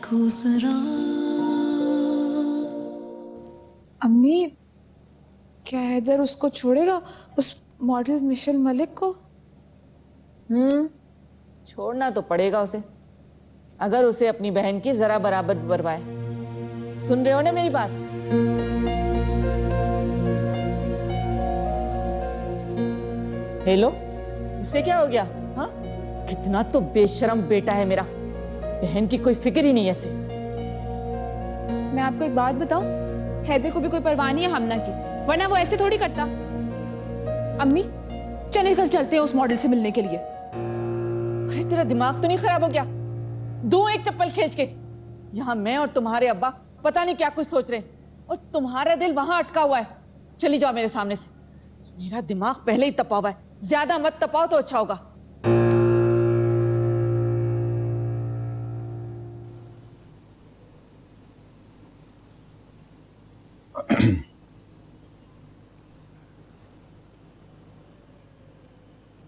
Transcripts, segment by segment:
को जरा। अम्मी, क्या हैदर उसको छोड़ेगा, उस मॉडल मिशेल मलिक को? छोड़ना तो पड़ेगा उसे, अगर उसे अपनी बहन की जरा बराबर भी परवाह है। सुन रहे हो ना मेरी बात? हेलो, उससे क्या हो गया? हाँ, कितना तो बेशरम बेटा है मेरा, बहन की कोई फिक्र ही नहीं है इसे। मैं आपको एक बात बताऊं, हैदर को भी कोई परवाह नहीं है हमना की, वरना वो ऐसे थोड़ी करता। अम्मी चले, कल चलते हैं उस मॉडल से मिलने के लिए। अरे तेरा दिमाग तो नहीं खराब हो गया? दो एक चप्पल खींच के। यहाँ मैं और तुम्हारे अब्बा पता नहीं क्या कुछ सोच रहे हैं, और तुम्हारा दिल वहां अटका हुआ है। चली जाओ मेरे सामने से, मेरा दिमाग पहले ही तपा हुआ है, ज्यादा मत तपाओ तो अच्छा होगा।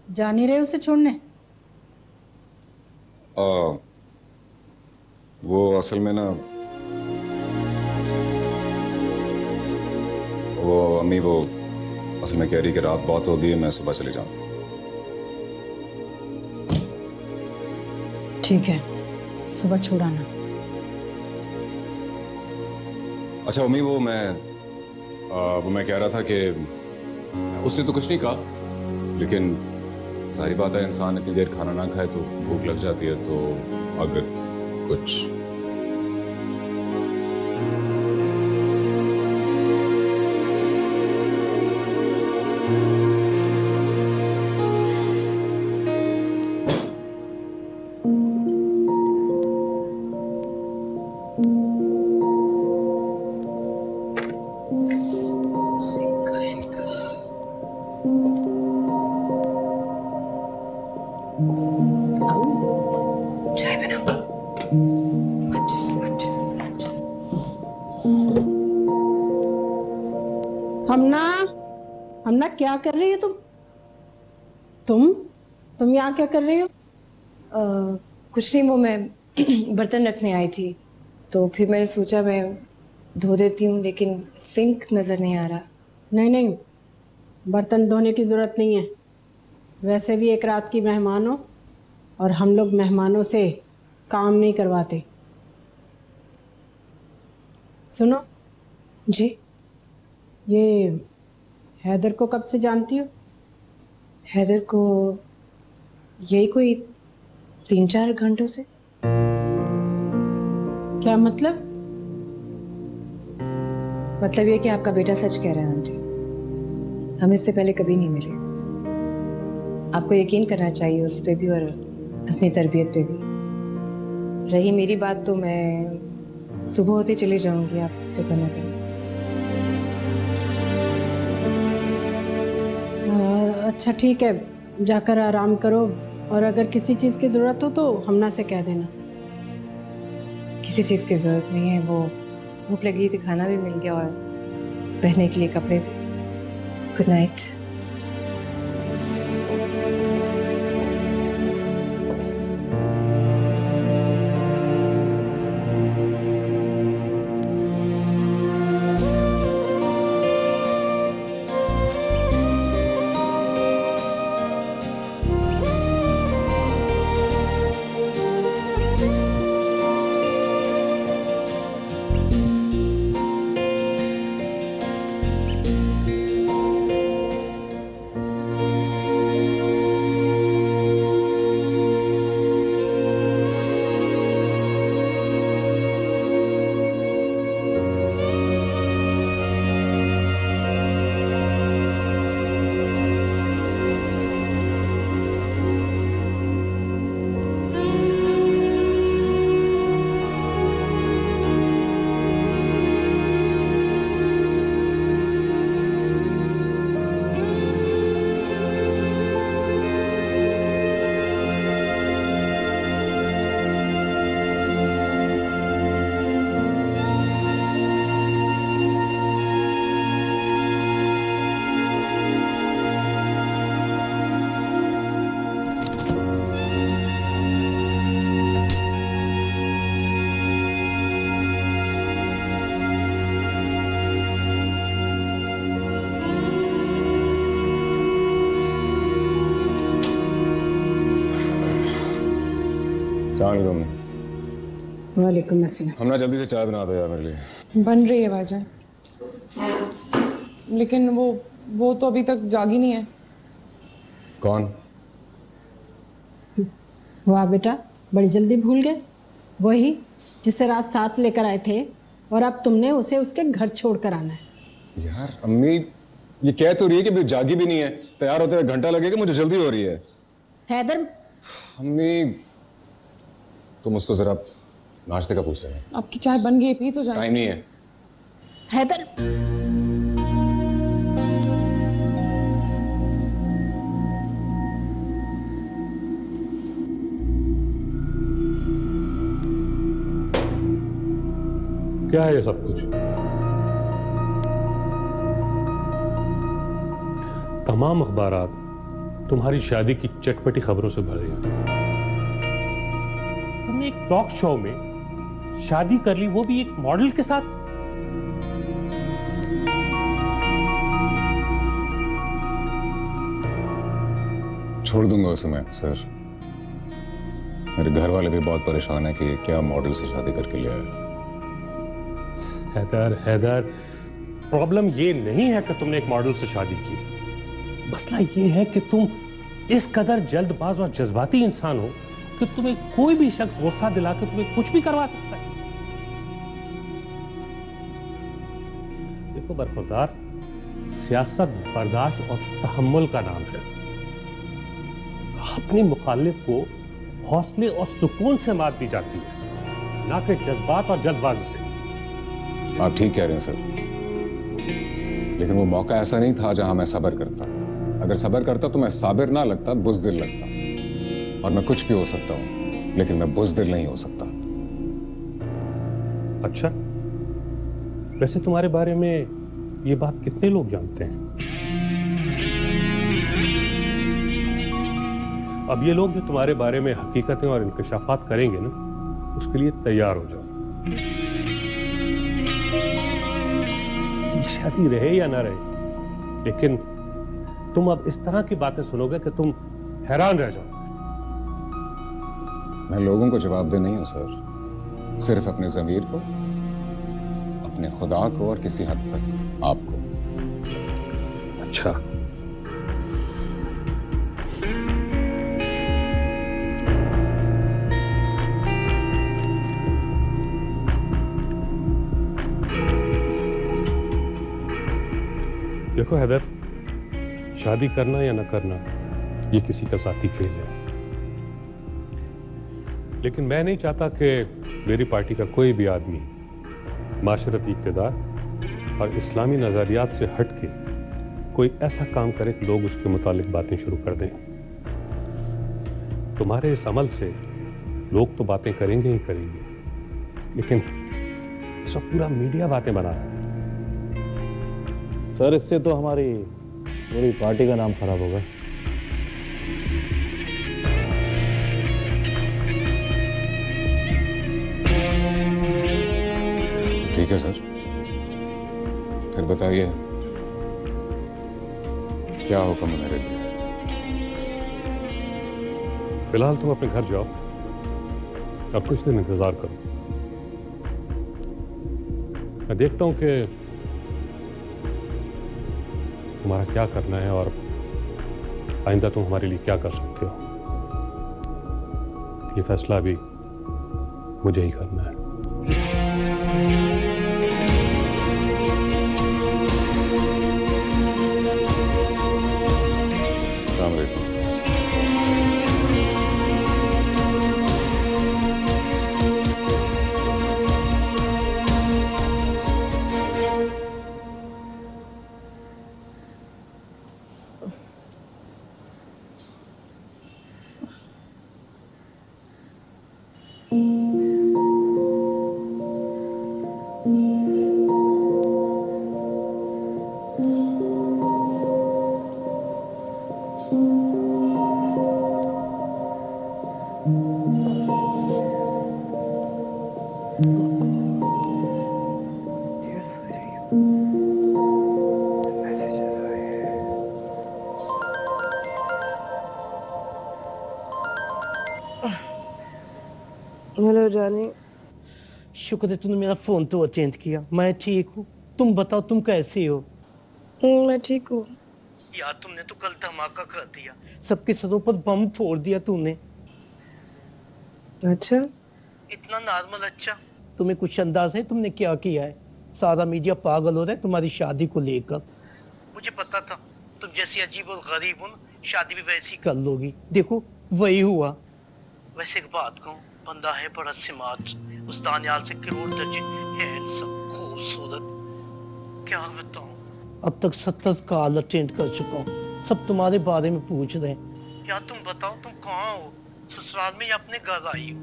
जा नहीं रहे उसे छोड़ने? वो असल में ना, वो अम्मी वो असल में कह रही कि रात बहुत हो गई, मैं सुबह चले जाऊं। ठीक है, सुबह छोड़ाना। अच्छा अम्मी, वो मैं कह रहा था कि उसने तो कुछ नहीं कहा, लेकिन जाहिर बात है इंसान इतनी देर खाना ना खाए तो भूख लग जाती है, तो अगर कुछ चाय बनाओ। हमना, हमना क्या कर रही है तुम यहाँ क्या कर रही हो? कुछ नहीं, वो मैं बर्तन रखने आई थी, तो फिर मैंने सोचा मैं धो देती हूँ, लेकिन सिंक नज़र नहीं आ रहा। नहीं नहीं, बर्तन धोने की ज़रूरत नहीं है। वैसे भी एक रात की मेहमान हो, और हम लोग मेहमानों से काम नहीं करवाते। सुनो जी? ये हैदर को कब से जानती हो? हैदर को यही कोई 3-4 घंटों से। क्या मतलब? मतलब ये कि आपका बेटा सच कह रहा है आंटी, हम इससे पहले कभी नहीं मिले। आपको यकीन करना चाहिए उस पे भी और अपनी तरबियत पे भी। रही मेरी बात तो मैं सुबह होते चली जाऊंगी, आप फिक्र न करें। अच्छा ठीक है, जाकर आराम करो, और अगर किसी चीज़ की ज़रूरत हो तो हमना से कह देना। किसी चीज़ की ज़रूरत नहीं है, वो भूख लगी थी, खाना भी मिल गया और पहनने के लिए कपड़े भी। Good night. सलाम। वालेकुम अस्सलाम। हम ना जल्दी से चाय बना दो यार मेरे लिए। बन रही है भाईजान, लेकिन वो तो अभी तक जागी नहीं है। कौन? वाह बेटा, बड़ी जल्दी भूल गए। वही जिसे रात साथ लेकर आए थे और अब तुमने उसे उसके घर छोड़कर आना है। यार अम्मी ये कह तो रही है कि अभी जागी भी नहीं है, तैयार होते हुए घंटा लगेगा, मुझे जल्दी हो रही है। हैदर, अम्मी तुम उसको जरा नाश्ते का पूछ रहे हैं। आपकी चाय बन गई, पी तो जाए। टाइम नहीं है। हैदर, क्या है ये सब कुछ? तमाम अखबारात तुम्हारी शादी की चटपटी खबरों से भरे हैं। तुमने एक टॉक शो में शादी कर ली, वो भी एक मॉडल के साथ। छोड़ दूंगा उसे मैं सर। मेरे घर वाले भी बहुत परेशान है कि क्या मॉडल से शादी करके ले आया। हैदर, हैदर, प्रॉब्लम ये नहीं है कि तुमने एक मॉडल से शादी की। मसला ये है कि तुम इस कदर जल्दबाज और जज्बाती इंसान हो कि तुम्हें कोई भी शख्स गुस्सा दिला के तुम्हें कुछ भी करवा सकता है। देखो बरखुरदार, सियासत बर्दाश्त और तहम्मुल का नाम है। अपने मुखालिफ को हौसले और सुकून से मात दी जाती है, ना कि जज्बात और जल्दबाजी से। आप ठीक कह रहे हैं सर, लेकिन वो मौका ऐसा नहीं था जहां मैं सब्र करता। अगर सब्र करता तो मैं साबिर ना लगता, बुज़दिल लगता। और मैं कुछ भी हो सकता हूं, लेकिन मैं बुज़दिल नहीं हो सकता। अच्छा, वैसे तुम्हारे बारे में ये बात कितने लोग जानते हैं? अब ये लोग जो तुम्हारे बारे में हकीकतें और इंकशाफात करेंगे ना, उसके लिए तैयार हो जाओ। ये शादी रहे या ना रहे, लेकिन तुम अब इस तरह की बातें सुनोगे कि तुम हैरान रह जाओ। मैं लोगों को जवाबदेह नहीं हूं सर, सिर्फ अपने ज़मीर को, अपने खुदा को और किसी हद तक आपको। अच्छा, देखो हैदर, शादी करना या न करना ये किसी का ज़ाती फेल है, लेकिन मैं नहीं चाहता कि मेरी पार्टी का कोई भी आदमी माशरती इक़्तिदार और इस्लामी नज़रियात से हट के कोई ऐसा काम करे कि लोग उसके मुतालिक बातें शुरू कर दें। तुम्हारे इस अमल से लोग तो बातें करेंगे ही करेंगे, लेकिन इस वक्त पूरा मीडिया बातें बना रहा है। सर, इससे तो हमारी पूरी पार्टी का नाम खराब होगा। ठीक है सर, फिर बताइए क्या हुक्म है मेरे लिए? फिलहाल तुम अपने घर जाओ, अब कुछ दिन इंतजार करो। मैं देखता हूं कि तुम्हारा क्या करना है और आइंदा तुम हमारे लिए क्या कर सकते हो। ये फैसला भी मुझे ही करना है। अस्सलाम वालेकुम। हेलो जानी। शुक्र है तूने मेरा फोन तो अटेंड किया। मैं ठीक हूँ, तुम बताओ तुम कैसी हो? मैं ठीक हूँ। यार तुमने तो कल धमाका कर दिया, सबके सरों पर बम फोड़ दिया तूने। अच्छा, इतना नॉर्मल। अच्छा तुम्हें कुछ अंदाज है तुमने क्या किया है? सारा मीडिया पागल हो रहा है तुम्हारी शादी को लेकर। मुझे पता था तुम जैसी अजीब और गरीब हो ना, शादी भी वैसी कर लोगी। देखो वही हुआ। वैसे एक बात कहूँ, बंदा है बड़ा स्मार्ट, उस दानियाल से करोड़ दर्जे हैंडसम, खूबसूरत। क्या बताऊं, अब तक 70 कॉल अटेंड कर चुका हूँ, सब तुम्हारे बारे में पूछ रहे हैं। यार तुम बताओ तुम कहाँ हो, ससुराल में या अपने घर आई हो?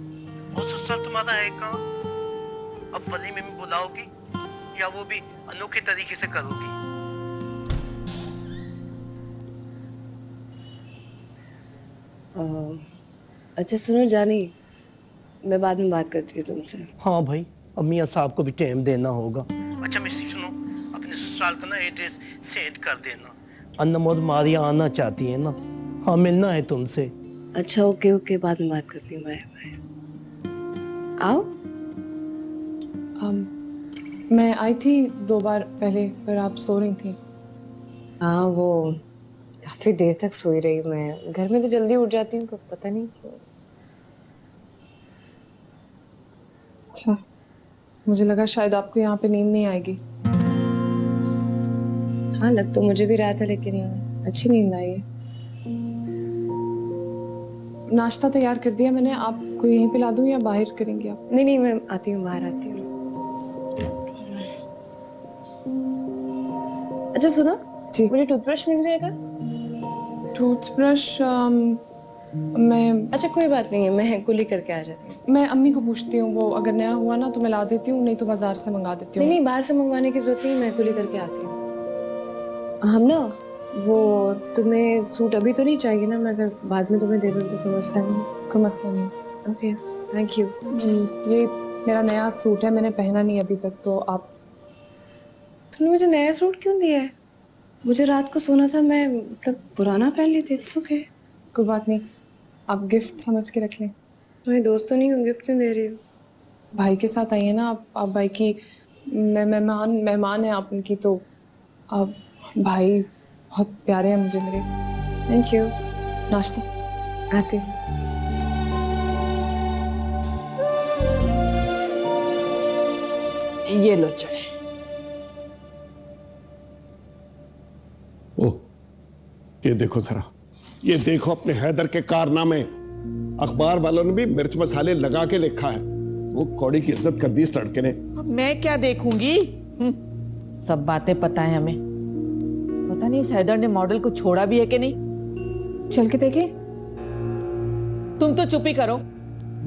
और ससुराल तुम्हारा है कहाँ? अब वली में बुलाओगी या वो भी अनोखे तरीके से करोगी? अच्छा सुनो जानी, मैं बाद में बात करती हूँ तुमसे। हाँ भाई, अब मियाँ साहब को भी टाइम देना होगा। अच्छा मिस्टी सुनो, अपने ससुराल का ना एड्रेस सेंड कर देना। अन्नम और मारिया आना चाहती है ना, हाँ मिलना है तुमसे। अच्छा ओके ओके, बाद में बात करती हूँ। Bye bye. आओ। मैं आई थी 2 बार पहले, पर आप सो रही थी। हाँ वो काफी देर तक सोई रही। मैं घर में तो जल्दी उठ जाती हूँ, पर पता नहीं क्यों। अच्छा, मुझे लगा शायद आपको यहाँ पे नींद नहीं आएगी। हाँ लग तो मुझे भी रहा था, लेकिन अच्छी नींद आई है। नाश्ता तैयार कर दिया मैंने, आपको यहीं पे ला दूँ या बाहर करेंगे आप? नहीं नहीं, मैं आती हूँ, बाहर आती हूँ। अच्छा सुनो जी। मुझे टूथब्रश मिल जाएगा? टूथब्रश मैं अच्छा कोई बात नहीं है, मैं कुली करके आ जाती हूँ। मैं अम्मी को पूछती हूँ, वो अगर नया हुआ ना तो मैं ला देती हूँ, नहीं तो बाजार से मंगा देती हूँ। नहीं नहीं, बाहर से मंगवाने की जरूरत नहीं, मैं कुली करके आती हूँ। हम ना वो तुम्हें सूट अभी तो नहीं चाहिए ना? मैं अगर बाद में तुम्हें दे दूँ तो कोई मसला नहीं? कोई मसला नहीं। Okay thank you. ये मेरा नया सूट है, मैंने पहना नहीं अभी तक, तो आप। तुमने मुझे नया सूट क्यों दिया है? मुझे रात को सोना था, मैं मतलब पुराना पहन लेती। It's okay. कोई बात नहीं, आप गिफ्ट समझ के रख लें। तुम्हें दोस्त तो नहीं हो, गिफ्ट क्यों दे रही हो? भाई के साथ आई है ना आप भाई की मेहमान है आप उनकी, तो आप भाई बहुत प्यारे हैं मुझे मेरे। Thank you. नाश्ता आती हूँ। ये लो चाय। ओह, ये देखो जरा, ये देखो अपने हैदर के कारनामे। अखबार वालों ने भी मिर्च मसाले लगा के लिखा है। वो कौड़ी की इज्जत कर दी इस लड़के ने। अब मैं क्या देखूंगी? सब बातें पता है हमें। पता नहीं इस हैदर ने मॉडल को छोड़ा भी है कि नहीं। चल के देखे। तुम तो चुप ही करो,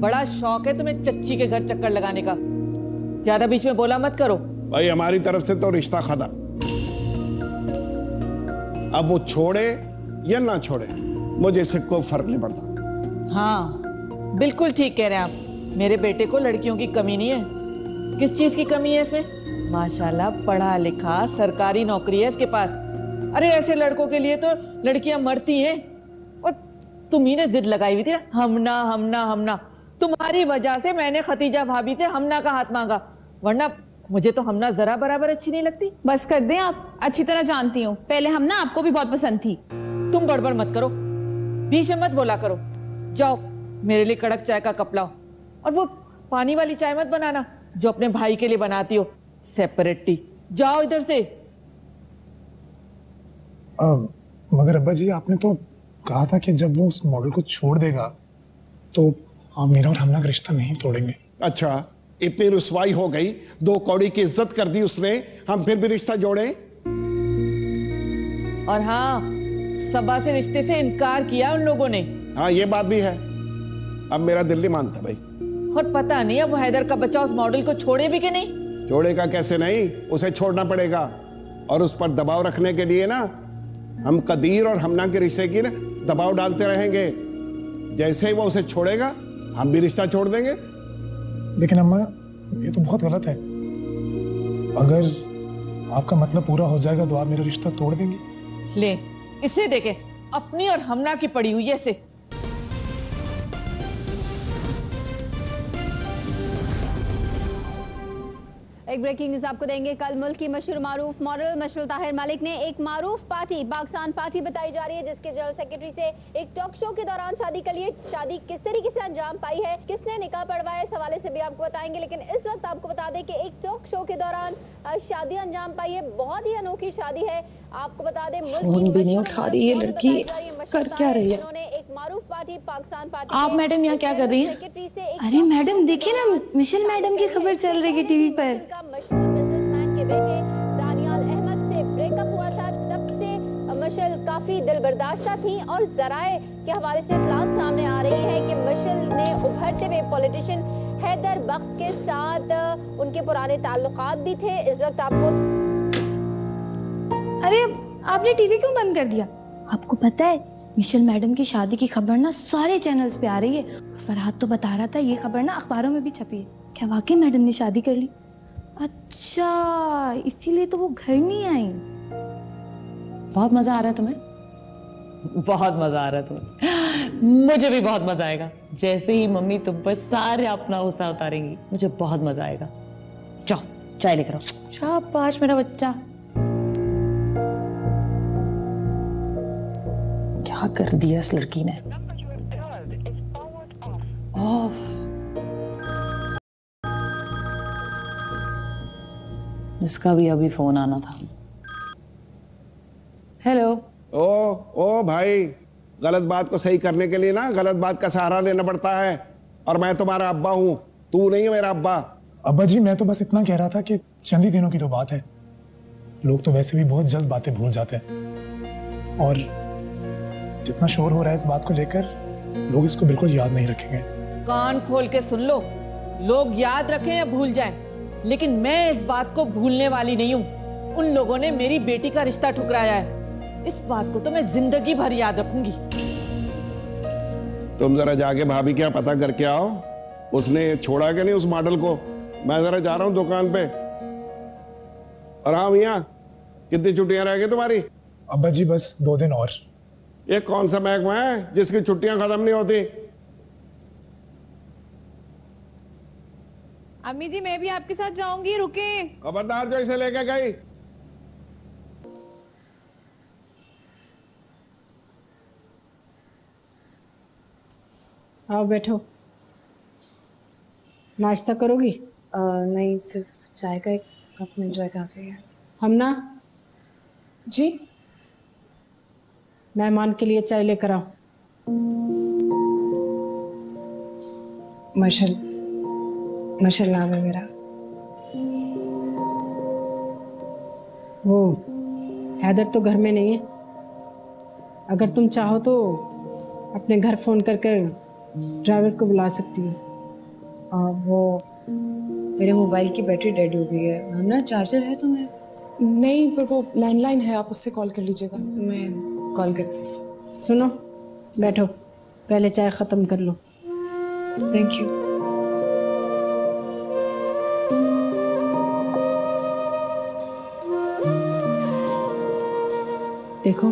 बड़ा शौक है तुम्हें चच्ची के घर चक्कर लगाने का। ज्यादा बीच में बोला मत करो। भाई हमारी तरफ से तो रिश्ता खत्म। अब वो छोड़े या ना छोड़े, मुझे इससे कोई फर्क नहीं पड़ता। हाँ बिल्कुल ठीक कह रहे हैं आप। मेरे बेटे को लड़कियों की कमी नहीं है। किस चीज की कमी है इसमें? माशाल्लाह पढ़ा लिखा, सरकारी नौकरी है इसके पास। अरे ऐसे लड़कों के लिए तो लड़कियां मरती हैं। और तुम्ही ने जिद लगाई हुई थी ना, हमना हमना हमना। तुम्हारी वजह से मैंने खतीजा भाभी से हमना का हाथ मांगा, वरना मुझे तो हमना जरा बराबर अच्छी नहीं लगती। बस कर दें आप, अच्छी तरह जानती हूँ पहले हमना आपको भी बहुत पसंद थी। तुम बड़बड़ मत करो, बीच में मत बोला करो। जाओ मेरे लिए कड़क चाय का कप लाओ, और वो पानी वाली चाय मत बनाना जो अपने भाई के लिए बनाती हो, सेपरेट टी। जाओ इधर से। मगर अब्बा जी, आपने तो कहा था कि जब वो उस मॉडल को छोड़ देगा तो आप मेरा और हमना का रिश्ता नहीं तोड़ेंगे। अच्छा, इतनी रुसवाई हो गई, 2 कौड़ी की इज्जत कर दी उसने, हम फिर भी रिश्ता जोड़े? और हाँ, सबा से रिश्ते से इनकार किया उन लोगों ने। हाँ ये बात भी है। अब मेरा दिल नहीं मानता भाई। और पता नहीं अब वो हैदर का बच्चा उस मॉडल को छोड़े भी कि नहीं। छोड़ेगा कैसे नहीं, उसे छोड़ना पड़ेगा। और उस पर दबाव रखने के लिए ना हम कदीर और हमना के रिश्ते की ना दबाव डालते रहेंगे। जैसे ही वो उसे छोड़ेगा हम भी रिश्ता छोड़ देंगे। लेकिन अम्मा, ये तो बहुत गलत है। अगर आपका मतलब पूरा हो जाएगा तो आप मेरा रिश्ता तोड़ देंगे। ले इसे देखे, अपनी और हमना की पड़ी हुई ऐसे। एक ब्रेकिंग न्यूज आपको देंगे। कल मुल्क की मशहूर मारूफ मॉडल मशरूल ताहिर मलिक ने एक मारूफ पार्टी पाकिस्तान पार्टी बताई जा रही है जिसके जनरल सेक्रेटरी से एक टॉक शो के दौरान शादी कर लिए। शादी किस तरीके से अंजाम पाई है, किसने निकाह पढ़वाया, इस हवाले से भी आपको बताएंगे। लेकिन इस वक्त आपको बता दें कि एक टॉक शो के दौरान शादी अंजाम पाई है। बहुत ही अनोखी शादी है। आपको बता दें फोन भी नहीं उठा रही है लड़की, कर क्या रही है? एक मारूफ पार्टी पाकिस्तान पार्टी। आप मैडम यहाँ क्या कर रही हैं? अरे मैडम देखिए ना, मिशेल मैडम की खबर चल रही है टीवी पर। मशहूर बिजनेसमैन के बेटे दानियाल अहमद से ब्रेकअप हुआ था। तब से मिशेल काफी दिलबर्दाश्ता थी और जराए के हवाले से इत्तलात सामने आ रही है कि मिशेल ने उभरते हुए पॉलिटिशियन हैदर बख्त के साथ उनके पुराने ताल्लुकात भी थे। इस वक्त आपको अरे आपने टीवी क्यों बंद कर दिया? आपको पता है मिशेल मैडम की शादी की खबर ना सारे चैनल्स पे आ रही है। फरहाद तो बता रहा था ये खबर ना अखबारों में भी छपी है। क्या वाकई मैडम ने शादी कर ली? अच्छा, इसीलिए तो वो घर नहीं आई। बहुत मजा आ रहा है तुम्हें? बहुत मजा आ रहा है तुम्हें? मुझे भी बहुत मजा आएगा। जैसे ही मम्मी तुम पर सारे अपना गुस्सा उतारेंगी मुझे बहुत मजा आएगा। जाओ चाय लेकर आओ। शाबाश मेरा बच्चा। क्या कर दिया इस लड़की ने? ऑफ। इसका भी अभी फोन आना था। हेलो। ओ भाई, गलत बात को सही करने के लिए ना गलत बात का सहारा लेना पड़ता है। और मैं तुम्हारा अब्बा हूँ, तू नहीं है मेरा अब्बा। अब्बा जी मैं तो बस इतना कह रहा था कि चंद ही दिनों की तो बात है। लोग तो वैसे भी बहुत जल्द बातें भूल जाते हैं और जितना शोर हो रहा है इस बात को लेकर लोग इसको बिल्कुल याद नहीं रखेंगे। कान खोल के सुन लो, लोग याद रखें या भूल जाएं, लेकिन मैं इस बात को भूलने वाली नहीं हूँ। उन लोगों ने मेरी बेटी का रिश्ता ठुकराया है, इस बात को तो मैं जिंदगी भर याद रखूंगी। तुम जरा जाके भाभी क्या पता करके आओ, उसने छोड़ा कि नहीं उस मॉडल को। मैं जरा जा रहा हूँ दुकान पे। और हाँ मियाँ, कितनी छुट्टियां रह गई तुम्हारी? अब्बा जी बस 2 दिन और। ये कौन सा महकमा है जिसकी छुट्टियां खत्म नहीं होती? अम्मी जी मैं भी आपके साथ जाऊंगी, रुके। खबरदार जो इसे लेके गई। आओ बैठो। नाश्ता करोगी? नहीं, सिर्फ चाय का एक कप मिल जाए काफ़ी है। हमना जी मेहमान के लिए चाय लेकर आओ। मशल नाम है मेरा। वो हैदर तो घर में नहीं है। अगर तुम चाहो तो अपने घर फोन कर ड्राइवर को बुला सकती हो। वो मेरे मोबाइल की बैटरी डेड हो गई है। हम ना चार्जर है तुम्हारे? नहीं, पर वो लैंडलाइन है, आप उससे कॉल कर लीजिएगा। मैं कॉल करती हूँ। सुनो, बैठो, पहले चाय ख़त्म कर लो। Thank you. देखो,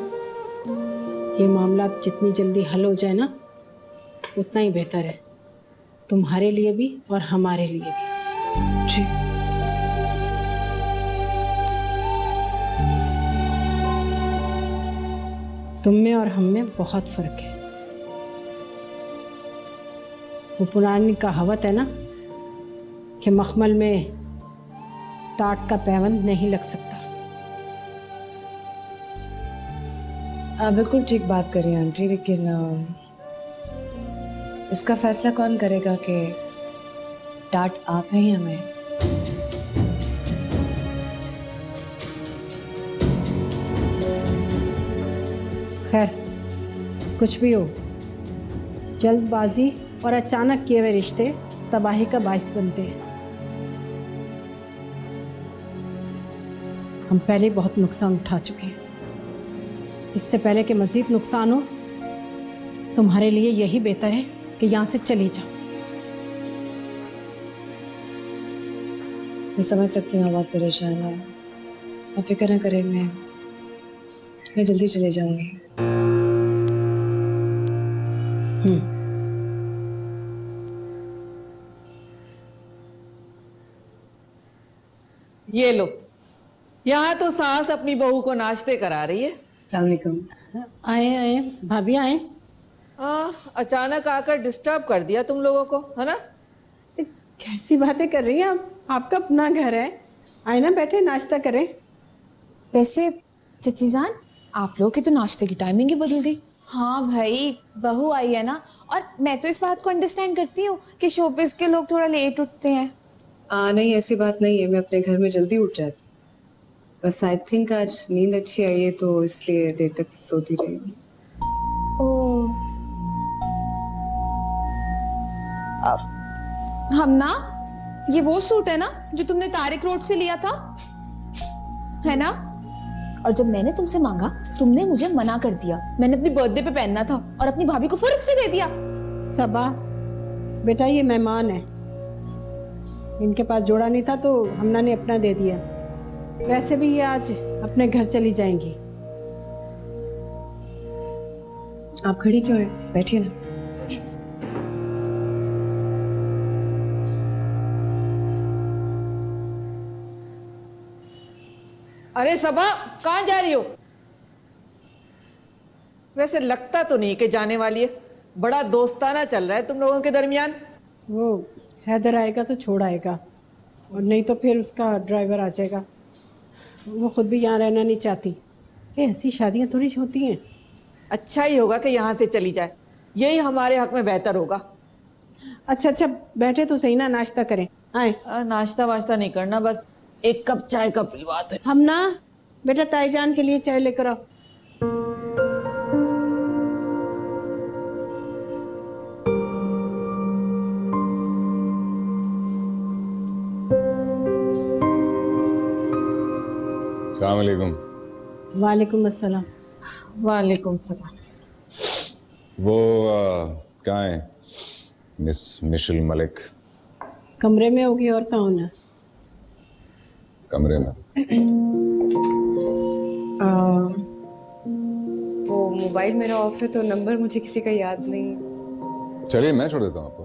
ये मामला जितनी जल्दी हल हो जाए ना उतना ही बेहतर है, तुम्हारे लिए भी और हमारे लिए भी। जी। तुम में और हम में बहुत फर्क है। वो पुरानी कहावत है ना कि मखमल में टाट का पैबंद नहीं लग सकता। आप बिल्कुल ठीक बात करिए आंटी, लेकिन इसका फैसला कौन करेगा कि टाट आप हैं या मैं? खैर, कुछ भी हो, जल्दबाजी और अचानक किए हुए रिश्ते तबाही का बायस बनते हैं। हम पहले बहुत नुकसान उठा चुके हैं। इससे पहले कि मज़ीद नुकसान हो, तुम्हारे लिए यही बेहतर है कि यहाँ से चली जाओ। मैं समझ सकती हूँ आप बहुत परेशान हैं। आप फिक्र न करें, मैं जल्दी चले जाऊंगी। ये लो, यहाँ तो सास अपनी बहू को नाश्ते करा रही है। अस्सलाम वालेकुम। आए आए भाभी आए। अचानक आकर डिस्टर्ब कर दिया तुम लोगों को, है ना? कैसी बातें कर रही हैं आप? आपका अपना घर है, आए ना बैठे नाश्ता करें। वैसे चची जान, आप लोगों की तो नाश्ते की टाइमिंग ही बदल गई। हाँ भाई, बहू आई है ना, और मैं तो इस बात को अंडरस्टैंड करती हूँ कि शोबिस के लोग थोड़ा लेट उठते हैं। नहीं, ऐसी बात नहीं है, मैं अपने घर में जल्दी उठ जाती। बस आई थिंक आज नींद अच्छी आई है तो इसलिए देर तक सोती रही हूँ। हम ना, ये वो सूट है ना जो तुमने तारिक रोड से लिया था, है ना? और जब मैंने तुमसे मांगा तुमने मुझे मना कर दिया। मैंने अपनी बर्थडे पे पहनना था और अपनी भाभी को फुर्सत से दे दिया। सबा बेटा, ये मेहमान है, इनके पास जोड़ा नहीं था तो हमना ने अपना दे दिया। वैसे भी ये आज अपने घर चली जाएंगी। आप खड़ी क्यों हैं? बैठिए ना। अरे सबा, कहाँ जा रही हो? वैसे लगता तो नहीं कि जाने वाली है। बड़ा दोस्ताना चल रहा है तुम लोगों के दरमियान। वो हैदर आएगा तो छोड़ आएगा, और नहीं तो फिर उसका ड्राइवर आ जाएगा। वो खुद भी यहाँ रहना नहीं चाहती। ये ऐसी शादियाँ थोड़ी होती हैं। अच्छा ही होगा कि यहाँ से चली जाए, यही हमारे हक में बेहतर होगा। अच्छा, बैठे तो सही ना, नाश्ता करें। आए। नाश्ता वाश्ता नहीं करना, बस एक कप चाय का पी बात है। हम ना बेटा ताईजान के लिए चाय लेकर आओ। अस्सलाम वालेकुम। वालेकुम अस्सलाम। वालेकुम सलाम। वो कहाँ है मिस मिशेल मलिक? कमरे में होगी, और कहाँ होना? कमरे में। वो मोबाइल मेरा ऑफ है तो नंबर मुझे किसी का याद नहीं। चलिए मैं छोड़ देता हूँ आपको।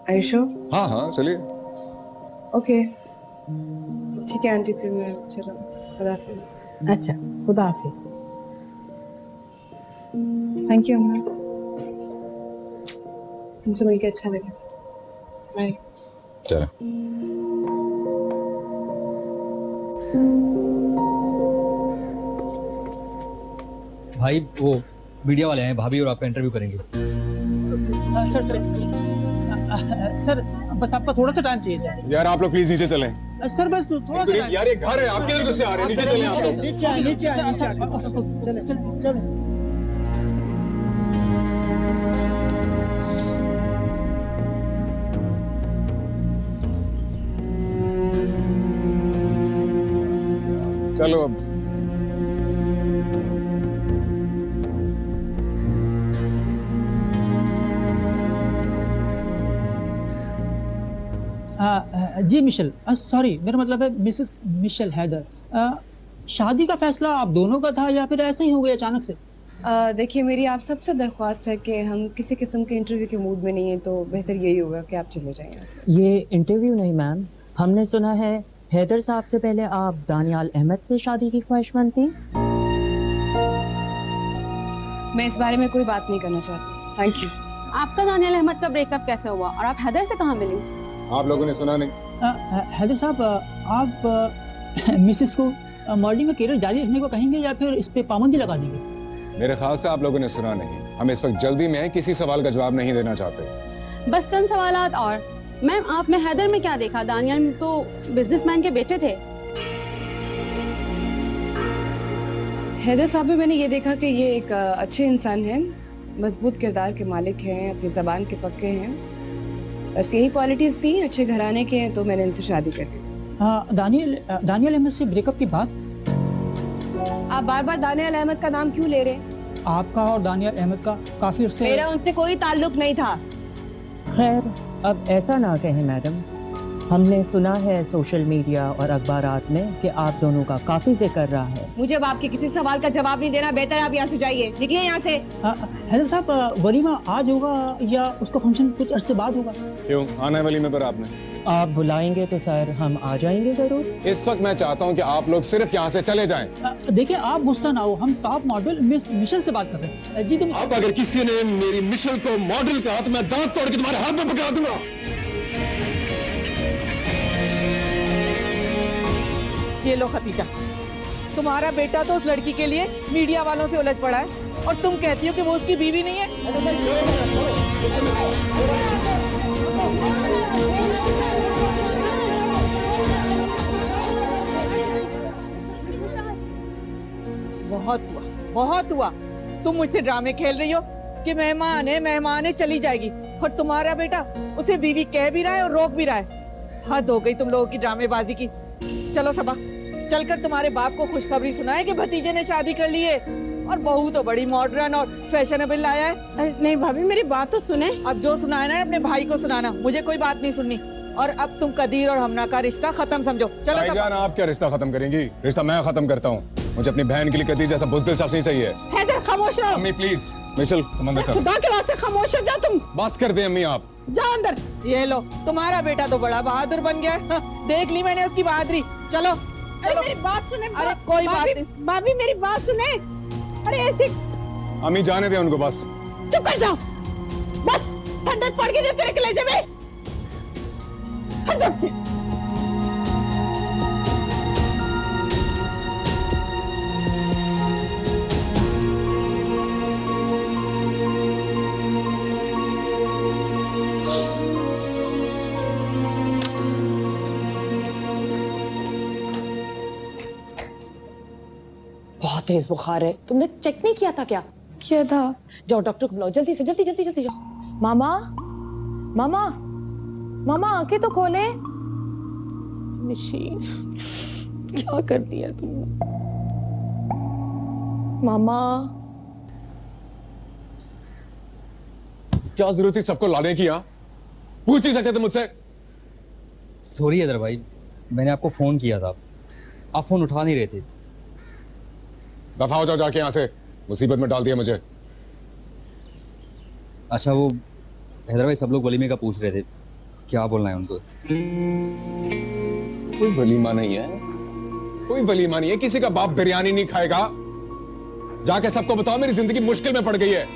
Are you sure? हाँ हाँ चलिए। ओके ठीक है आंटी, फिर मैं चलो, खुदा हाफिज। अच्छा, खुदा हाफिज। थैंक यू अम्मा, तुमसे मिलकर अच्छा लगा। बाय। चलो। भाई वो मीडिया वाले हैं, भाभी और आपका इंटरव्यू करेंगे। सर बस आपका थोड़ा सा टाइम चाहिए सर। यार आप लोग प्लीज नीचे चलें। सर बस थोड़ा सा। यार ये घर है, आप किधर से आ रहे हैं? नीचे चलें आप लोग। नीचे चले। चलो अब। जी मिशेल, सॉरी मेरा मतलब है मिसेस मिशेल हैदर। शादी का फैसला आप दोनों का था या फिर ऐसे ही हो गया अचानक से? देखिए मेरी आप सबसे दरख्वास्त है कि हम किसी किस्म के इंटरव्यू के मूड में नहीं हैं, तो बेहतर यही होगा कि आप चले जाएं यहाँ से। ये इंटरव्यू नहीं मैम, हमने सुना है हैदर साहब से पहले आप दानियाल अहमद से शादी की ख्वाहिशमंद थी। मैं इस बारे में कोई बात नहीं करना चाहती। Thank you. आपका दानियाल अहमद का ब्रेकअप कैसे हुआ और आप हैदर से कहाँ मिली? आप लोगों ने सुना नहीं? हैदर साहब, आप मिसेस को मॉडलिंग का करियर जारी रखने को कहेंगे या फिर इस पे पाबंदी लगा देंगे? मेरे ख्याल से आप लोगों ने सुना नहीं। हम इस वक्त जल्दी में हैं, किसी सवाल का जवाब नहीं देना चाहते। बस चंद सवालात और। मैम, आप में हैदर में क्या देखा? दानियाल तो बिजनेसमैन के बेटे थे। हैदर साहब में मैंने ये देखा कि ये एक अच्छे इंसान हैं, मजबूत किरदार के मालिक हैं, अपनी ज़बान के पक्के हैं। बस यही क्वालिटीज थी, अच्छे घराने के हैं, तो मैंने इनसे शादी कर ली। दानियाल अहमद से ब्रेकअप की बात? आप बार बार दानियाल अहमद का नाम क्यों ले रहे हैं? आपका और दानियाल अहमद का काफी अर्से। मेरा उनसे कोई ताल्लुक नहीं था। खैर अब ऐसा ना कहें मैडम, हमने सुना है सोशल मीडिया और अखबारात में कि आप दोनों का काफी जिक्र रहा है। मुझे अब आपके किसी सवाल का जवाब नहीं देना, बेहतर आप यहाँ से जाइए, निकलिए यहाँ से। हैदर साहब, वलीमा आज होगा या उसका फंक्शन कुछ अरसे बाद होगा? क्यों आना है वलीमे पर आपने? आप बुलाएंगे तो सर हम आ जाएंगे जरूर। इस वक्त मैं चाहता हूँ कि आप लोग सिर्फ यहाँ से चले जाएं। देखिए आप गुस्सा ना हो, हम टॉप मॉडल मिस मिशेल से बात कर रहे हैं जी। तुम अब अगर किसी ने मेरी मिशेल को मॉडल कहा तो मैं दांत तोड़ के तुम्हारे हाथ में पकड़ा दूंगा। ये लो खतीजा, तुम्हारा बेटा तो उस लड़की के लिए मीडिया वालों से उलझ पड़ा है और तुम कहती हो कि वो उसकी बीवी नहीं है। बहुत हुआ, बहुत हुआ। तुम मुझसे ड्रामे खेल रही हो कि मेहमान है चली जाएगी, और तुम्हारा बेटा उसे बीवी कह भी रहा है और रोक भी रहा है। हद हो गई तुम लोगों की ड्रामेबाजी की। चलो सबा, चलकर तुम्हारे बाप को खुशखबरी सुनाए कि भतीजे ने शादी कर ली है और बहू तो बड़ी मॉडर्न और फैशनेबल लाया है। अरे नहीं भाभी, मेरी बात तो सुने। अब जो सुनाना है अपने भाई को सुनाना, मुझे कोई बात नहीं सुननी। और अब तुम कदीर और हमना का रिश्ता खत्म समझो। चलो भाईजान, आप क्या रिश्ता खत्म करेंगी? रिश्ता मैं खत्म करता हूँ। मुझे अपनी बहन के लिए कदीर जैसा बुज़दिल शख्स नहीं चाहिए। हैदर खामोश रहो। अम्मी प्लीज, मिशेल तुम अंदर चलो। खुदा के वास्ते खामोश हो जाओ तुम। बस कर दे अम्मी, आप जाओ अंदर। ये लो, तुम्हारा बेटा तो बड़ा बहादुर बन गया है। देख ली मैंने उसकी बहादुरी। चलो अरे मेरी बात सुने। अरे कोई बात नहीं। भाभी मेरी बात सुने। अरे ऐसे अम्मी जाने दे उनको बस। चुप कर जाओ बस। ठंडक पड़ गई तेरे कलेजे में। हजब से। बहुत तेज बुखार है। तुमने चेक नहीं किया था क्या? किया था। जाओ डॉक्टर को बुलाओ जल्दी से, जल्दी जल्दी जल्दी जाओ। मामा, मामा, मामा आंखें तो खोले। निशी, क्या कर दिया तुमने? मामा क्या जरूरत थी सबको लाने की? यहाँ पूछ ही सकते थे मुझसे। सॉरी हैदर भाई, मैंने आपको फोन किया था, आप फोन उठा नहीं रहे थे। दफा हो जाओ जाके यहाँ से, मुसीबत में डाल दिया मुझे। अच्छा वो हैदर भाई, सब लोग वलीमे का पूछ रहे थे, क्या बोलना है उनको? कोई वलीमा नहीं है, कोई वलीमा नहीं है। किसी का बाप बिरयानी नहीं खाएगा। जाके सबको बताओ मेरी जिंदगी मुश्किल में पड़ गई है।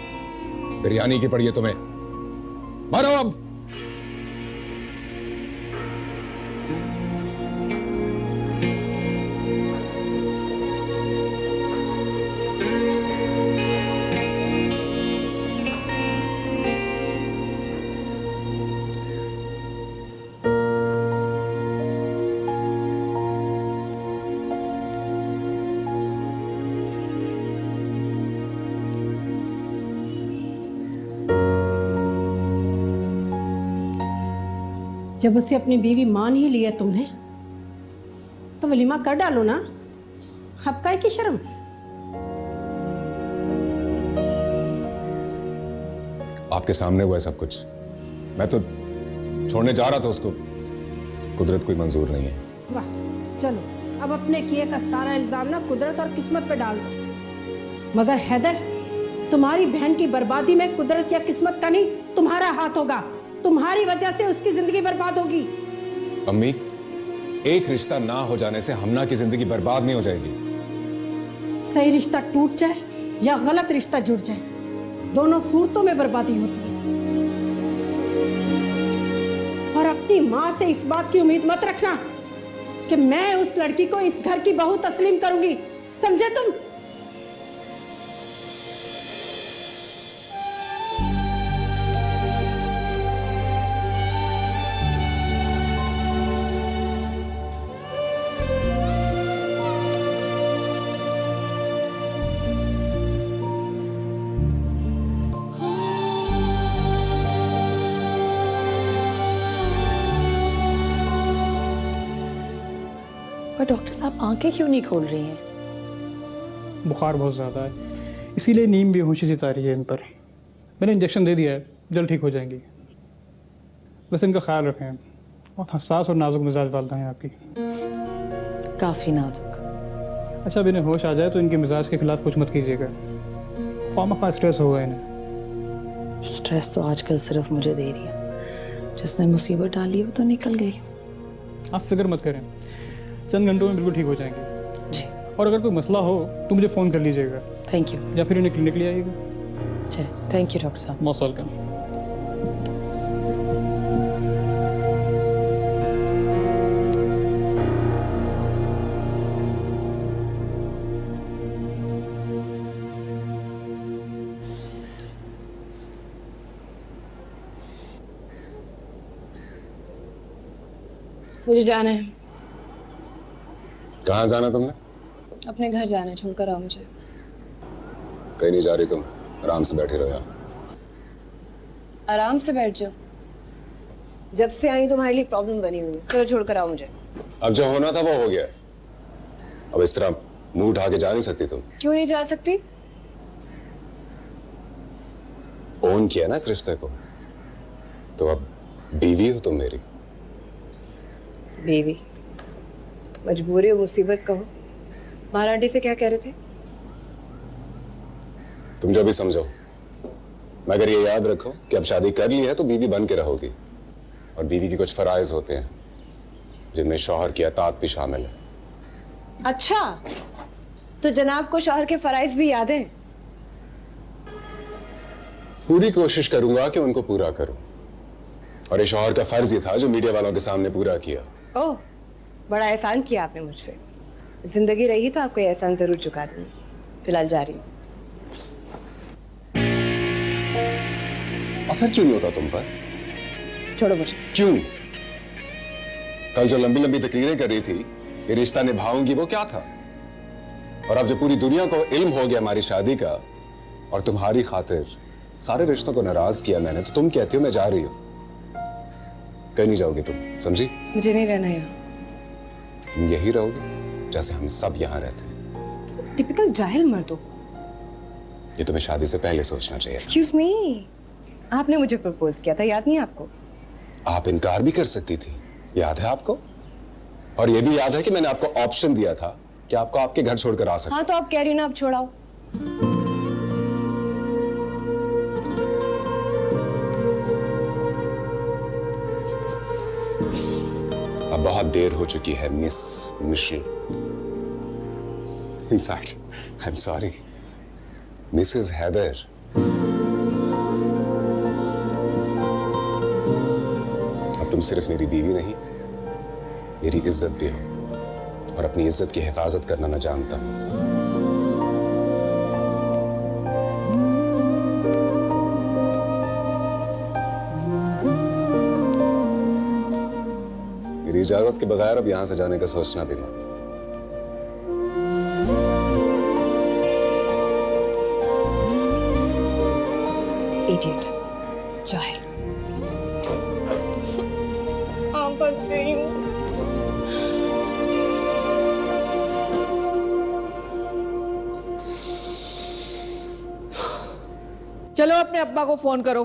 बिरयानी की पड़ी है तुम्हें। मरो अब। जब उसे अपनी बीवी मान ही लिया तुमने, तो वलीमा कर डालो ना। अब काय की शर्म? आपके सामने हुआ है सब कुछ। मैं तो छोड़ने जा रहा था उसको, कुदरत कोई मंजूर नहीं है। वाह, चलो अब अपने किए का सारा इल्जाम ना कुदरत और किस्मत पे डाल दो। मगर हैदर, तुम्हारी बहन की बर्बादी में कुदरत या किस्मत का नहीं, तुम्हारा हाथ होगा। तुम्हारी वजह से उसकी जिंदगी बर्बाद होगी। अम्मी, एक रिश्ता ना हो जाने से हमना की जिंदगी बर्बाद नहीं हो जाएगी। सही रिश्ता टूट जाए या गलत रिश्ता जुड़ जाए, दोनों सूरतों में बर्बादी होती है। और अपनी माँ से इस बात की उम्मीद मत रखना कि मैं उस लड़की को इस घर की बहू तस्लीम करूंगी, समझे तुम? पर डॉक्टर साहब आंखें क्यों नहीं खोल रही हैं? बुखार बहुत ज़्यादा है, इसीलिए नींद बेहोशी सी तारी है इन पर। मैंने इंजेक्शन दे दिया है, जल्द ठीक हो जाएंगी। बस इनका ख्याल रखें। बहुत हसास और नाजुक मिजाज वालदा हैं आपकी। काफ़ी नाजुक। अच्छा, अब इन्हें होश आ जाए तो इनके मिजाज के खिलाफ कुछ मत कीजिएगा। खामखा स्ट्रेस होगा इन्हें। स्ट्रेस तो आजकल सिर्फ मुझे दे रही है। जिसने मुसीबत डाली वो तो निकल गई। आप फिक्र मत करें, चंद घंटों में बिल्कुल ठीक हो जाएंगे। और अगर कोई मसला हो तो मुझे फ़ोन कर लीजिएगा। Thank you. या फिर इन्हें क्लिनिक ले आइएगा। थैंक यू डॉक्टर साहब। Most welcome. मुझे जाना है। कहाँ जाना तुमने? अपने घर जाना है, छोड़कर आओ मुझे। कहीं नहीं जा रही तुम, आराम से बैठे रहो यहाँ। आराम से बैठ जाओ। जब से आई तुम्हारे लिए प्रॉब्लम बनी हुई है। चलो छोड़कर आओ मुझे। अब जो होना था वो हो गया। अब इस तरह मुंह उठा के जा नहीं सकती तुम। क्यों नहीं जा सकती? ओन किया ना इस रिश्ते को, तो अब बीवी हो तुम मेरी। बीवी, मजबूरी और मुसीबत कहो। महारानी से क्या कह रहे थे? तुम जो भी समझो, मगर ये याद रखो कि अब शादी कर ली है तो बीवी बन के रहोगी, और बीवी के कुछ फराइज होते हैं जिनमें शौहर की अतात भी शामिल है। अच्छा, तो जनाब को शौहर के फराइज भी याद है? पूरी कोशिश करूंगा कि उनको पूरा करूं, और ये शौहर का फर्ज ही था जो मीडिया वालों के सामने पूरा किया। ओह, बड़ा एहसान किया आपने मुझ पे। जिंदगी रही तो आपको ये एहसान जरूर चुका दूंगी। फिलहाल जा रही हूँ। असर क्यों नहीं होता तुम पर? छोड़ो मुझे। क्यों? कल जो लंबी लंबी तकरीरें कर रही थी ये रिश्ता निभाऊंगी, वो क्या था? और अब जब पूरी दुनिया को इल्म हो गया हमारी शादी का, और तुम्हारी खातिर सारे रिश्तों को नाराज किया मैंने, तो तुम कहती हो मैं जा रही हूं। कहीं नहीं जाओगी तुम, समझी? मुझे नहीं रहना यहाँ। तुम यही रहोगे जैसे हम सब यहाँ रहते हैं। टिपिकल जाहिल मर्द हो। ये तुम्हें शादी से पहले सोचना चाहिए। एक्सक्यूज मी, आपने मुझे प्रपोज किया था, याद नहीं आपको? आप इनकार भी कर सकती थी, याद है आपको? और ये भी याद है कि मैंने आपको ऑप्शन दिया था कि आपको आपके घर छोड़कर आ सकते। हाँ, तो आप कह रही हो ना, अब छोड़ाओ। अब बहुत देर हो चुकी है miss Michelle. In fact I am sorry, Mrs Haider. अब तुम सिर्फ मेरी बीवी नहीं, मेरी इज्जत भी हो, और अपनी इज्जत की हिफाजत करना मैं जानता हूं। मेरी इजाजत के बगैर अब यहां से जाने का सोचना भी मत। इडियट, जाहिल। फंस गई हूँ। चलो अपने अब्बा को फोन करो,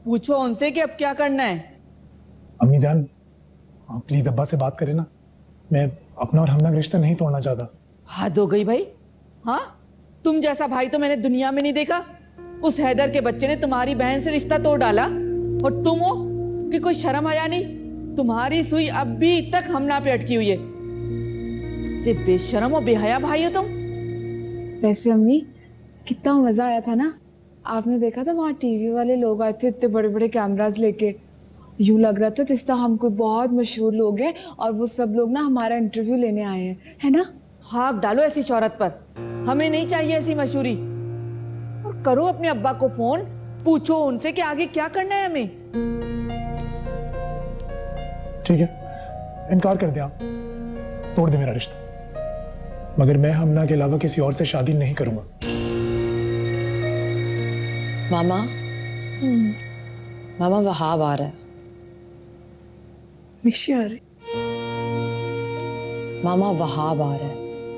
पूछो उनसे कि अब क्या करना है। अम्मी जान, आप प्लीज अब्बा से बात करें ना। मैं अपना और हमना का रिश्ता नहीं तोड़ना चाहता। हद हो गई भाई। हाँ, तुम जैसा भाई तो मैंने दुनिया में नहीं देखा। उस हैदर के बच्चे ने तुम्हारी बहन से रिश्ता तोड़ डाला, और तुम हो कि कोई शर्म आया नहीं? तुम्हारी सुई अभी तक हमना पे अटकी हुई है। ते बेशरम और बेहया भाई हो तुम। वैसे अम्मी, कितना मजा आया था ना। आपने देखा था वहाँ टीवी वाले लोग आए थे इतने बड़े बड़े कैमरास लेके। यूं लग रहा था जिस तरह हम कोई बहुत मशहूर लोग हैं और वो सब लोग ना हमारा इंटरव्यू लेने आए हैं, है ना? हाँ, डालो ऐसी शोहरत पर। हमें नहीं चाहिए ऐसी मशहूरी। और करो अपने अब्बा को फोन, पूछो उनसे कि आगे क्या करना है हमें। ठीक है, इनकार कर दिया, तोड़ दे मेरा रिश्ता, मगर मैं हमना के अलावा किसी और से शादी नहीं करूंगा। मामा, मामा वहाब आ रहा है। मिशी आ रही। मामा वहाब आ रहा है,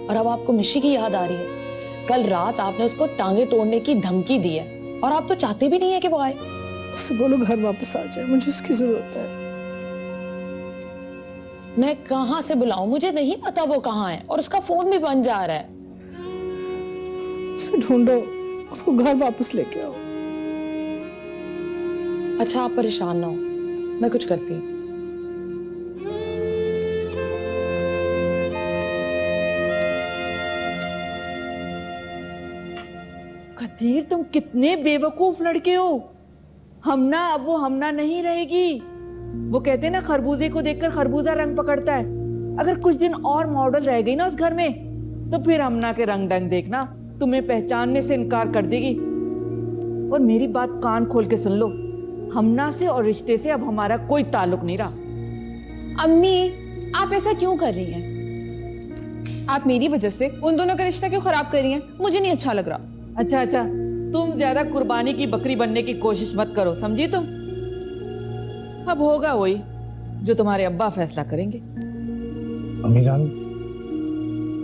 और अब आपको मिशी की याद आ रही है। कल रात आपने उसको टांगे तोड़ने की धमकी दी है, और आप तो चाहते भी नहीं है कि वो आए। उससे बोलो घर वापस आ जाए, मुझे उसकी जरूरत है। मैं कहाँ से बुलाऊं? मुझे नहीं पता वो कहाँ है, और उसका फोन भी बंद जा रहा है। उसे ढूंढो, उसको घर वापस लेके आओ। अच्छा, आप परेशान ना हो, मैं कुछ करती हूँ। कदीर, तुम कितने बेवकूफ लड़के हो। हमना अब वो हमना नहीं रहेगी। वो कहते हैं ना, खरबूजे को देखकर खरबूजा रंग पकड़ता है। अगर कुछ दिन और मॉडल रह गई ना उस घर में, तो फिर हमना के रंग डंग देखना, तुम्हें पहचानने से इनकार कर देगी। और मेरी बात कान खोल के सुन लो, हमना से और रिश्ते से अब हमारा कोई ताल्लुक नहीं रहा। अम्मी, आप ऐसा क्यों कर रही हैं? आप मेरी वजह से उन दोनों का रिश्ता क्यों खराब कर रही हैं? मुझे नहीं अच्छा लग रहा। अच्छा, तुम ज्यादा कुर्बानी की बकरी बनने की कोशिश मत करो, समझी तुम? अब होगा वही जो तुम्हारे अब्बा फैसला करेंगे। अम्मी जान,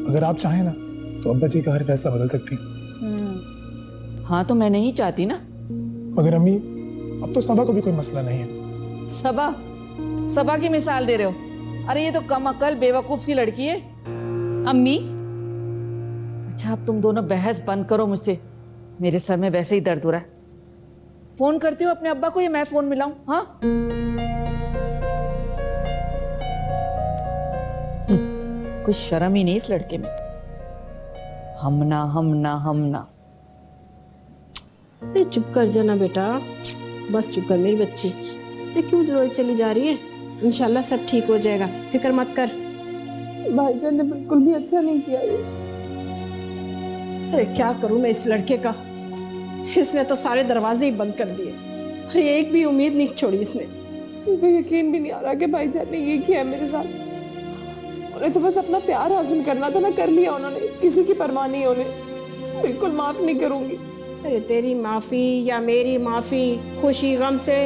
अगर आप चाहें ना तो अब्बा जी का हर फैसला बदल सकती हैं। हाँ, तो मैं नहीं चाहती ना। मगर अम्मी, अब तो सबा को भी कोई मसला नहीं है। सबा की मिसाल दे रहे हो? अरे ये तो कम अकल बेवकूफ सी लड़की है। अम्मी, अच्छा, अब तुम दोनों बहस बंद करो मुझसे, मेरे सर में वैसे ही दर्द हो रहा है। फोन करती हो अपने अब्बा को या मैं फोन मिलाऊं? हाँ, कुछ शर्म ही नहीं इस लड़के में। हमना हमना हमना। अरे चुप कर जाना बेटा, बस चुप कर मेरी बच्ची। ये क्यों रोज चली जा रही है? इंशाल्लाह सब ठीक हो जाएगा, फिक्र मत कर। भाईजान ने बिल्कुल भी अच्छा नहीं किया ये। अरे क्या करूं मैं इस लड़के का, इसने तो सारे दरवाजे ही बंद कर दिए। अरे एक भी उम्मीद नहीं छोड़ी इसने। मुझे तो यकीन भी नहीं आ रहा कि भाईजान ने ये किया मेरे साथ। उन्हें तो बस अपना प्यार हासिल करना था ना, कर लिया उन्होंने। किसी की परवाह नहीं है उन्हें। बिल्कुल माफ नहीं करूंगी। अरे तेरी माफी या मेरी माफी, खुशी गम से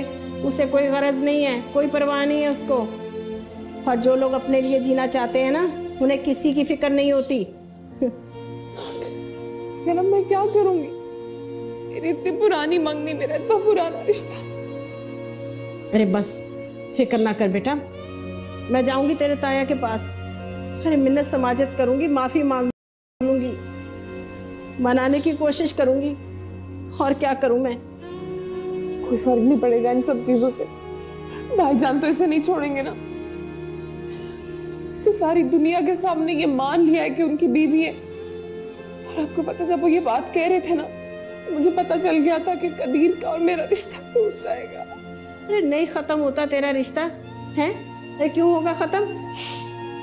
उसे कोई गरज नहीं है, कोई परवाह नहीं है उसको। और जो लोग अपने लिए जीना चाहते हैं ना, उन्हें किसी की फिक्र नहीं होती। क्या मैं क्या करूंगी? मेरी इतनी पुरानी मंगनी, मेरा इतना पुराना रिश्ता। अरे बस फिक्र ना कर बेटा, मैं जाऊंगी तेरे ताया के पास। अरे मिन्नत समाजत करूंगी, माफी मांग लूंगी, मनाने की कोशिश करूंगी। और क्या करूं मैं? कोई फर्क नहीं पड़ेगा इन सब चीजों से। भाईजान तो इसे नहीं छोड़ेंगे ना। तो सारी दुनिया के सामने ये मान लिया है कि उनकी बीवी है। और आपको पता, जब वो ये बात कह रहे थे ना, मुझे पता चल गया था कि कदीर का और मेरा रिश्ता टूट जाएगा। अरे नहीं खत्म होता तेरा रिश्ता है? अरे क्यों होगा खत्म?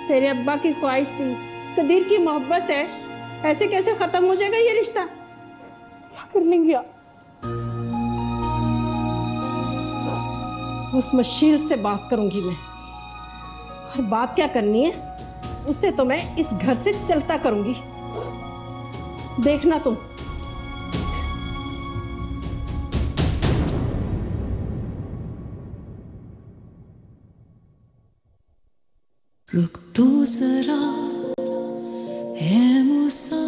तेरे अब्बा की ख्वाहिश थी, कदीर की मोहब्बत है, ऐसे कैसे खत्म हो जाएगा ये रिश्ता? क्या कर लेंगे आप? उस मशील से बात करूंगी मैं। और बात क्या करनी है, उससे तो मैं इस घर से चलता करूंगी, देखना तुम। रुक तो जरा है मुसा